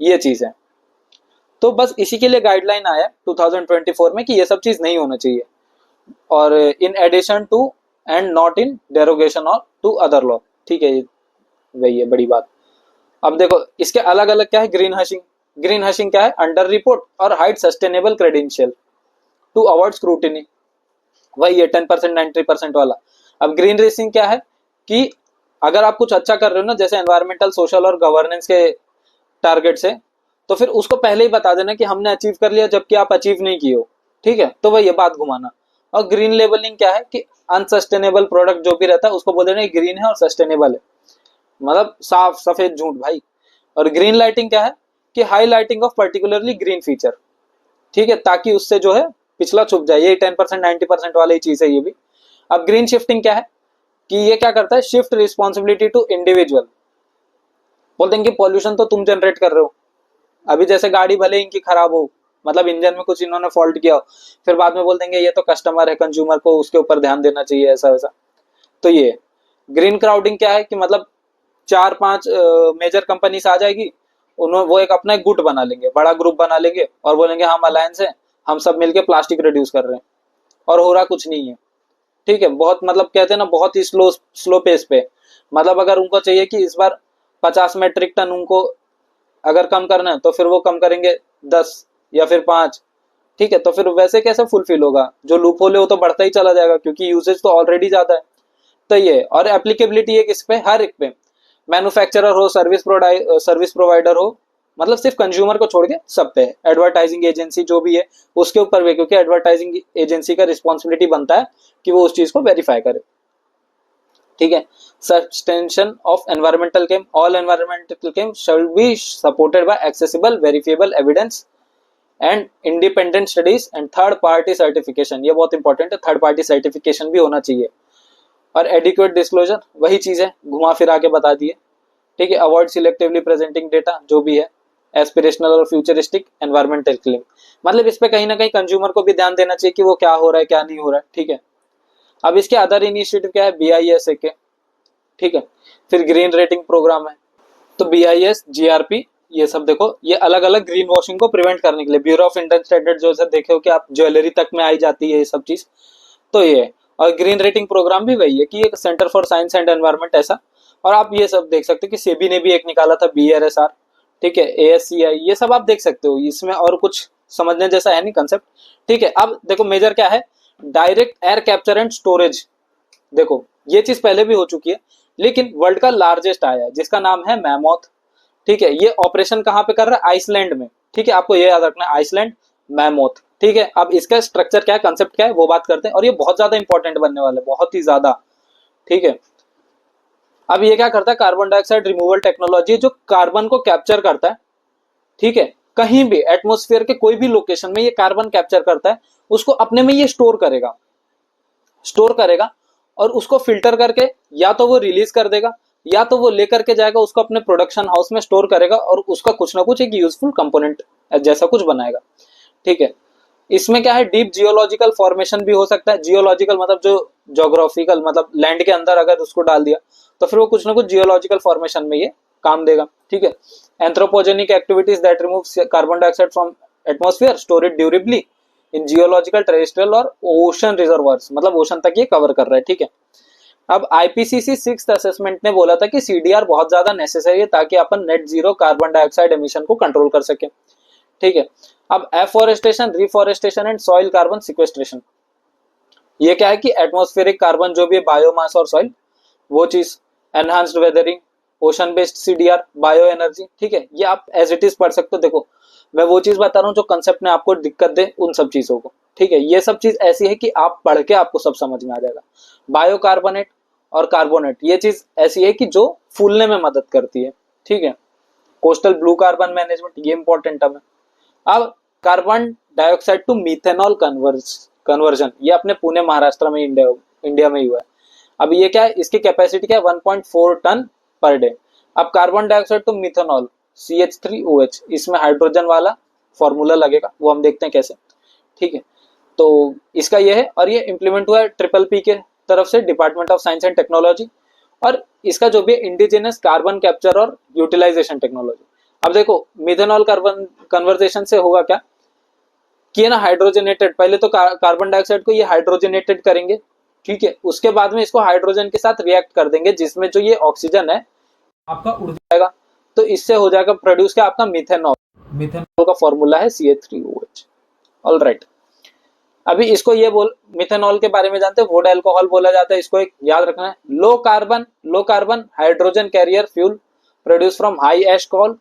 ये चीज है। तो बस इसी के लिए गाइडलाइन आया 2024 में कि ये सब चीज नहीं होना चाहिए, और in addition to and not in derogation और टू अदर लॉ, ठीक है, वही है बड़ी बात। अब देखो इसके अलग अलग क्या है। ग्रीन हशिंग, ग्रीन हशिंग क्या है? अंडर रिपोर्ट और hide sustainable credential to avoid scrutiny, वही है 10% 90% वाला। अब ग्रीन रेसिंग क्या है कि अगर आप कुछ अच्छा कर रहे हो ना, जैसे एनवायरमेंटल सोशल और गवर्नेंस के टारगेट से, तो फिर उसको पहले ही बता देना कि हमने अचीव कर लिया जबकि आप अचीव नहीं किए हो, ठीक है, तो वही ये बात घुमाना। और ग्रीन लेबलिंग क्या है कि अनसस्टेनेबल प्रोडक्ट जो भी रहता है उसको बोल देना ग्रीन है और सस्टेनेबल है, मतलब साफ सफेद झूठ भाई। और ग्रीन लाइटिंग क्या है कि high lighting of particularly green feature, ठीक है, ताकि उससे जो है पिछला छुप जाए, ये 10% 90% वाली चीज है ये भी। अब ग्रीन शिफ्टिंग क्या है कि ये क्या करता है, शिफ्ट रिस्पॉन्सिबिलिटी टू इंडिविजुअल, बोल देंगे पॉल्यूशन तो तुम जनरेट कर रहे हो। अभी जैसे गाड़ी भले इनकी खराब हो, मतलब इंजन में कुछ इन्होंने फॉल्ट किया हो, फिर बाद में बोल देंगे ये तो कस्टमर है, कंज्यूमर को उसके ऊपर ध्यान देना चाहिए, ऐसा वैसा। तो ये ग्रीन क्राउडिंग क्या है कि मतलब 4-5 मेजर कंपनीज आ जाएगी, उन्होंने वो एक अपना एक गुट बना लेंगे, बड़ा ग्रुप बना लेंगे और बोलेंगे हम अलायंस है, हम सब मिलके प्लास्टिक रिड्यूस कर रहे हैं, और हो रहा कुछ नहीं है, ठीक है। बहुत मतलब कहते हैं ना बहुत ही स्लो स्लो पेस पे, मतलब अगर उनको चाहिए कि इस बार 50 मेट्रिक टन उनको अगर कम करना है तो फिर वो कम करेंगे 10 या फिर 5, ठीक है, तो फिर वैसे कैसे फुलफिल होगा, जो लूप होल है वो तो बढ़ता ही चला जाएगा क्योंकि यूसेज तो ऑलरेडी ज्यादा है। तो ये और एप्लीकेबिलिटी है किस पे, हर एक पे, मैन्युफैक्चरर हो, सर्विस प्रोवाइडर हो, मतलब सिर्फ कंज्यूमर को छोड़ के सब पे, एडवर्टाइजिंग एजेंसी जो भी है उसके ऊपर भी, क्योंकि एडवर्टाइजिंग एजेंसी का रिस्पॉन्सिबिलिटी बनता है कि वो उस चीज को वेरीफाई करे, ठीक है। Substantiation of environmental claim, all environmental claim shall be supported by accessible verifiable evidence and independent studies and third party certification, ये बहुत इंपॉर्टेंट है, थर्ड पार्टी सर्टिफिकेशन भी होना चाहिए। और एडिक्वेट डिस्क्लोजर, वही चीज है घुमा फिरा के बता दिए, ठीक है। अवॉइड सिलेक्टिवली प्रेजेंटिंग डेटा जो भी है, एस्पिरेशनल और फ्यूचरिस्टिक एनवायरमेंटल क्लेम, मतलब इस पे कहीं ना कहीं कंज्यूमर को भी ध्यान देना चाहिए कि वो क्या हो रहा है क्या नहीं हो रहा है, ठीक है। अब इसके अदर इनिशिएटिव क्या है, BIS के, ठीक है, फिर ग्रीन रेटिंग प्रोग्राम है, तो BIS GRP ये सब देखो, ये अलग अलग ग्रीन वॉशिंग को प्रिवेंट करने के लिए, ब्यूरो ऑफ इंडियन स्टैंडर्ड जो देखे हो कि आप ज्वेलरी तक में आई जाती है ये सब चीज, तो ये है। और ग्रीन रेटिंग प्रोग्राम भी वही है कि एक centre for science and environment ऐसा, और आप ये सब देख सकते हो कि सेबी ने भी एक निकाला था BRSR, ठीक है, ASCI, ये सब आप देख सकते हो, इसमें और कुछ समझने जैसा है नहीं कंसेप्ट, ठीक है। अब देखो मेजर क्या है, direct air capture and storage, देखो ये चीज पहले भी हो चुकी है लेकिन वर्ल्ड का लार्जेस्ट आया है जिसका नाम है मैमोथ, ठीक है। ये ऑपरेशन कहाँ पे कर रहा है, आइसलैंड में, ठीक है, आपको ये याद रखना है, आइसलैंड मैमोथ, ठीक है। अब इसका स्ट्रक्चर क्या है, कंसेप्ट क्या है, वो बात करते हैं, और ये बहुत ज्यादा इंपॉर्टेंट बनने वाला है, बहुत ही ज्यादा, ठीक है। अब ये क्या करता है, कार्बन डाइऑक्साइड रिमूवल टेक्नोलॉजी जो कार्बन को कैप्चर करता है, ठीक है, कहीं भी एटमॉस्फेयर के कोई भी लोकेशन में ये कार्बन कैप्चर करता है, उसको अपने में ये स्टोर करेगा और उसको फिल्टर करके या तो वो रिलीज कर देगा या तो वो लेकर के जाएगा, उसको अपने प्रोडक्शन हाउस में स्टोर करेगा और उसका कुछ ना कुछ एक यूजफुल कंपोनेंट जैसा कुछ बनाएगा। ठीक है, इसमें क्या है, डीप जियोलॉजिकल फॉर्मेशन भी हो सकता है। जियोलॉजिकल मतलब जो जोग्राफिकल, मतलब लैंड के अंदर अगर उसको डाल दिया तो फिर वो कुछ ना कुछ जियोलॉजिकल फॉर्मेशन में ये काम देगा। ठीक है, anthropogenic activities that remove carbon dioxide from atmosphere, store it durably in geological, terrestrial और ओशन रिजर्वायर्स, मतलब ओशन तक ये कवर कर रहा है। ठीक है, अब आईपीसीसी 6th असेसमेंट ने बोला था कि सीडीआर बहुत ज्यादा नेसेसरी है ताकि अपन net zero carbon dioxide emission को कंट्रोल कर सके। ठीक है, अब afforestation, reforestation and soil carbon sequestration, ये क्या है कि एटमॉस्फेरिक कार्बन जो भी है, बायोमास और सॉइल, वो चीज, enhanced weathering, ocean based CDR, bio energy. ठीक है, ये आप एज इट इज पढ़ सकते हो। देखो मैं वो चीज बता रहा हूँ जो कंसेप्ट में आपको दिक्कत दे उन सब चीजों को। ठीक है, ये सब चीज ऐसी है कि आप पढ़ के आपको सब समझ में आ जाएगा। बायोकार्बोनेट और कार्बोनेट, ये चीज ऐसी है कि जो फूलने में मदद करती है। ठीक है, कोस्टल ब्लू कार्बन मैनेजमेंट, ये इंपॉर्टेंट है। अब carbon dioxide to methanol conversion, ये अपने पुणे महाराष्ट्र में इंडिया में ही हुआ है। अब ये क्या है, इसकी कैपेसिटी क्या है, 1.4 टन पर डे। अब carbon dioxide to methanol CH3OH, इसमें हाइड्रोजन वाला फॉर्मूला लगेगा, वो हम देखते हैं कैसे। ठीक है, तो इसका ये है और ये इंप्लीमेंट हुआ है PPP के तरफ से, department of science and technology, और इसका जो भी इंडिजिनस कार्बन कैप्चर और यूटिलाइजेशन टेक्नोलॉजी। अब देखो मिथेनॉल कार्बन कन्वर्जेशन से होगा क्या कि ना, हाइड्रोजनेटेड, पहले तो कार्बन डाइऑक्साइड को ये हाइड्रोजनेटेड करेंगे। ठीक है, उसके बाद में इसको हाइड्रोजन के साथ रिएक्ट कर देंगे, जिसमें जो ये ऑक्सीजन है आपका उड़ जाएगा, तो इससे हो जाएगा प्रोड्यूस क्या, आपका मिथेनॉल। मिथेनॉल का फॉर्मूला है CH3OH। ऑल राइट, अभी इसको ये मिथेनॉल के बारे में जानते हैं, वुड अल्कोहल बोला जाता है, इसको एक याद रखना है। Low carbon hydrogen carrier fuel produce from high ash coal,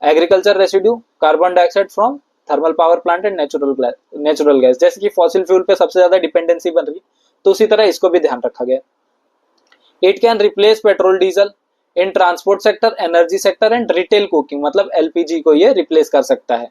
agriculture residue, carbon dioxide from thermal power plant and natural gas. जैसे कि फॉसिल फ्यूल पे सबसे ज्यादा डिपेंडेंसी बन रही, तो उसी तरह इसको भी ध्यान रखा गया। It can replace petrol diesel in transport sector, energy sector and retail cooking, मतलब LPG को ये रिप्लेस कर सकता है,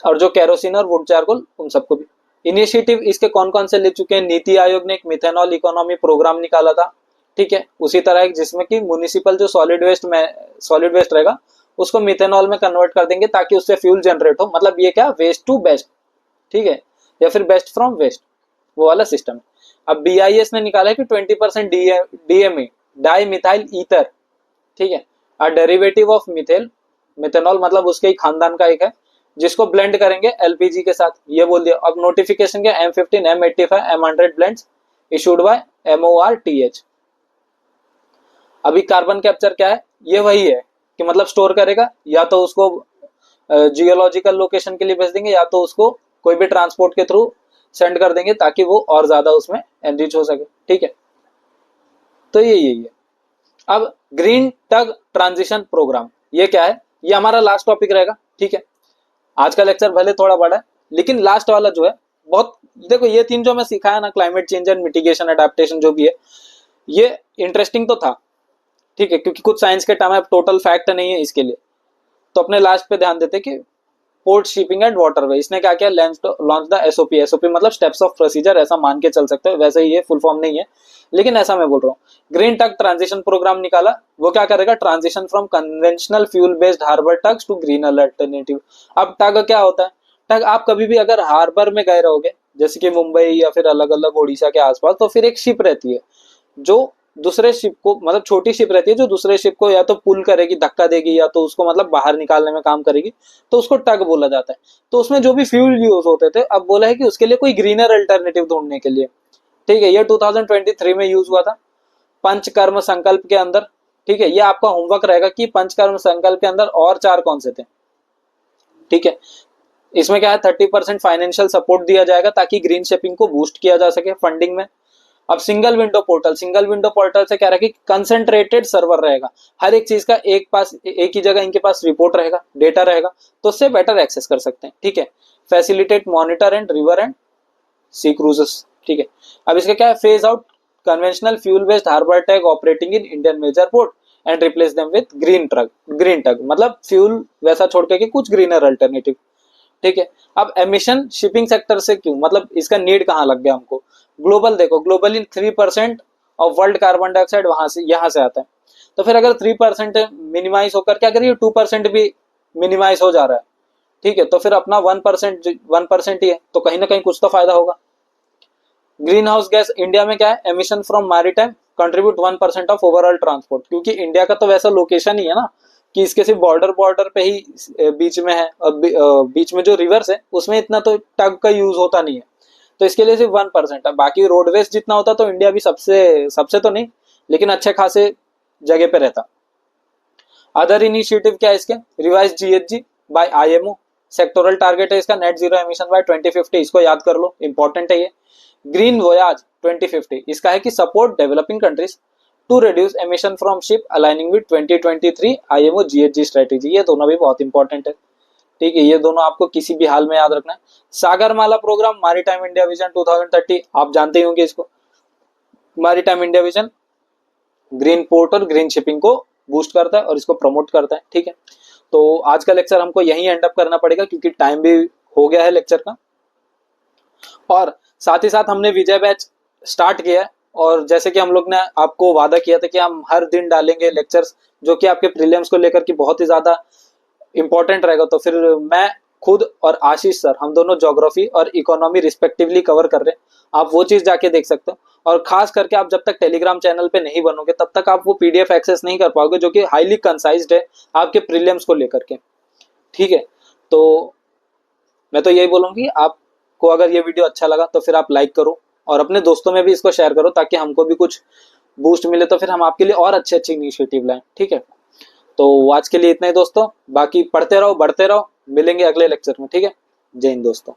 और जो केरोसिन और वुड चारकोल उन सबको भी। इनिशिएटिव इसके कौन कौन से ले चुके हैं, नीति आयोग ने एक मिथेनॉल इकोनॉमी प्रोग्राम निकाला था। ठीक है, उसी तरह एक जिसमें कि म्युनिसिपल जो सॉलिड वेस्ट रहेगा उसको मिथेनॉल में कन्वर्ट कर देंगे ताकि उससे फ्यूल जनरेट हो, मतलब ये क्या, वेस्ट टू बेस्ट। ठीक है, या फिर बेस्ट फ्रॉम वेस्ट, वो वाला सिस्टम है। अब BIS ने निकाला है कि 20% DME, डाई मिथाइल ईथर, ठीक है, अ डेरिवेटिव ऑफ मिथेनॉल, मतलब उसके ही खानदान का एक है, जिसको ब्लेंड करेंगे LPG के साथ, ये बोल दिया। अब नोटिफिकेशन के M15, M85, M100 blends issued by MORTH। अभी कार्बन कैप्चर क्या है, ये वही है कि मतलब स्टोर करेगा, या तो उसको जियोलॉजिकल लोकेशन के लिए भेज देंगे, या तो उसको कोई भी ट्रांसपोर्ट के थ्रू सेंड कर देंगे ताकि वो और ज्यादा उसमें एनरिच हो सके। ठीक है, तो ये यही है। अब ग्रीन टग ट्रांजिशन प्रोग्राम, ये क्या है, ये हमारा लास्ट टॉपिक रहेगा। ठीक है, आज का लेक्चर भले थोड़ा बड़ा है, लेकिन लास्ट वाला जो है बहुत, देखो ये 3 जो मैं सिखाया ना, climate change and mitigation, adaptation, जो भी है, ये इंटरेस्टिंग तो था। ठीक है, क्योंकि कुछ साइंस के टर्म है, टोटल फैक्ट नहीं है इसके लिए, तो अपने लास्ट पे ध्यान देते कि पोर्ट शिपिंग एंड वाटरवे, इसने क्या किया, लॉन्च द SOP मतलब स्टेप्स ऑफ प्रोसीजर, ऐसा मान के चल सकते हो, वैसे ही ये फुल फॉर्म नहीं है, लेकिन ऐसा मैं बोल रहा हूँ। ग्रीन टग ट्रांजिशन प्रोग्राम निकाला, वो क्या करेगा, transition from conventional fuel based harbour tugs to green alternative. अब टग क्या होता है, टग आप कभी भी अगर हार्बर में गए रहोगे, जैसे कि मुंबई या फिर अलग अलग उड़ीसा के आसपास, तो फिर एक शिप रहती है जो दूसरे शिप को, मतलब छोटी शिप रहती है जो दूसरे शिप को या तो पुल करेगी, धक्का देगी, या तो उसको मतलब बाहर निकालने में काम करेगी, तो उसको टग बोला जाता है। तो उसमें जो भी फ्यूल यूज होते थे, अब बोला है कि उसके लिए कोई ग्रीनर अल्टरनेटिव ढूंढने के लिए। ठीक है, ये 2023 में यूज हुआ था पंचकर्म संकल्प के अंदर। ठीक है, ये आपका होमवर्क रहेगा कि पंचकर्म संकल्प के अंदर और 4 कौन से थे। ठीक है, इसमें क्या है, 30% फाइनेंशियल सपोर्ट दिया जाएगा ताकि ग्रीन शिपिंग को बूस्ट किया जा सके फंडिंग में। अब सिंगल विंडो पोर्टल से क्या रहेगा, कंसंट्रेटेड सर्वर रहेगा, हर एक चीज का एक ही जगह इनके पास रिपोर्ट रहेगा, डेटा रहेगा, तो उससे बेटर एक्सेस कर सकते हैं। ठीक है, facilitate monitor and river and sea cruises. ठीक है, अब इसका क्या है, phase out conventional fuel based harbour tag operating in Indian major port, and replace them with green tug, मतलब फ्यूल वैसा छोड़ के कुछ ग्रीनर अल्टरनेटिव। ठीक है, अब एमिशन शिपिंग सेक्टर से क्यों, मतलब इसका नीड कहाँ लग गया हमको। ग्लोबल देखो, globally 3% of world carbon dioxide वहां से यहाँ से आता है। तो फिर अगर 3% मिनिमाइज होकर के अगर ये 2% भी मिनिमाइज हो जा रहा है, ठीक है, तो फिर अपना 1% ही है, तो कहीं ना कहीं कुछ तो फायदा होगा। ग्रीन हाउस गैस इंडिया में क्या है, emission from maritime contribute 1% of overall transport, क्योंकि इंडिया का तो वैसा लोकेशन ही है ना कि इसके सिर्फ बॉर्डर पे ही बीच में है, और बीच में जो रिवर्स है उसमें इतना तो टग का यूज होता नहीं है, तो इसके लिए सिर्फ 1% है। बाकी रोडवेज जितना होता तो इंडिया भी सबसे सबसे तो नहीं लेकिन अच्छे खासे जगह पे रहता। अदर इनिशिएटिव क्या है इसके, revise GHG by IMO, sectoral target है इसका नेट जीरो एमिशन बाय 2050, इसको याद कर लो, इंपॉर्टेंट है ये। ग्रीन वोयाज 2050, इसका है कि support developing countries to reduce emission from ship aligning with 2023 IMO GHG strategy, ये दोनों भी बहुत इंपॉर्टेंट है। ठीक है, ये दोनों आपको किसी भी हाल में याद रखना है। Sagarmala programme maritime India vision 2030, आप जानते ही होंगे इसको। Maritime India vision green port और ग्रीन शिपिंग को बूस्ट करता है और इसको प्रमोट करता है। ठीक है, तो आज का लेक्चर हमको यहीं एंड अप करना पड़ेगा क्योंकि टाइम भी हो गया है लेक्चर का, और साथ ही साथ हमने विजय बैच स्टार्ट किया है, और जैसे कि हम लोग ने आपको वादा किया था कि हम हर दिन डालेंगे लेक्चर्स जो कि आपके प्रीलिम्स को लेकर के बहुत ही ज्यादा इंपॉर्टेंट रहेगा। तो फिर मैं खुद और आशीष सर हम दोनों ज्योग्राफी और इकोनॉमी रिस्पेक्टिवली कवर कर रहे हैं, आप वो चीज जाके देख सकते हो। और खास करके आप जब तक टेलीग्राम चैनल पे नहीं बनोगे तब तक आप वो पीडीएफ एक्सेस नहीं कर पाओगे जो कि हाईली कंसाइज्ड है आपके प्रीलिम्स को लेकर के। ठीक है, तो मैं तो यही बोलूंगी, आपको अगर ये वीडियो अच्छा लगा तो फिर आप लाइक करो और अपने दोस्तों में भी इसको शेयर करो ताकि हमको भी कुछ बूस्ट मिले, तो फिर हम आपके लिए और अच्छे अच्छे इनिशिएटिव लाएं। ठीक है, तो आज के लिए इतना ही दोस्तों, बाकी पढ़ते रहो, बढ़ते रहो, मिलेंगे अगले लेक्चर में। ठीक है, जय हिंद दोस्तों।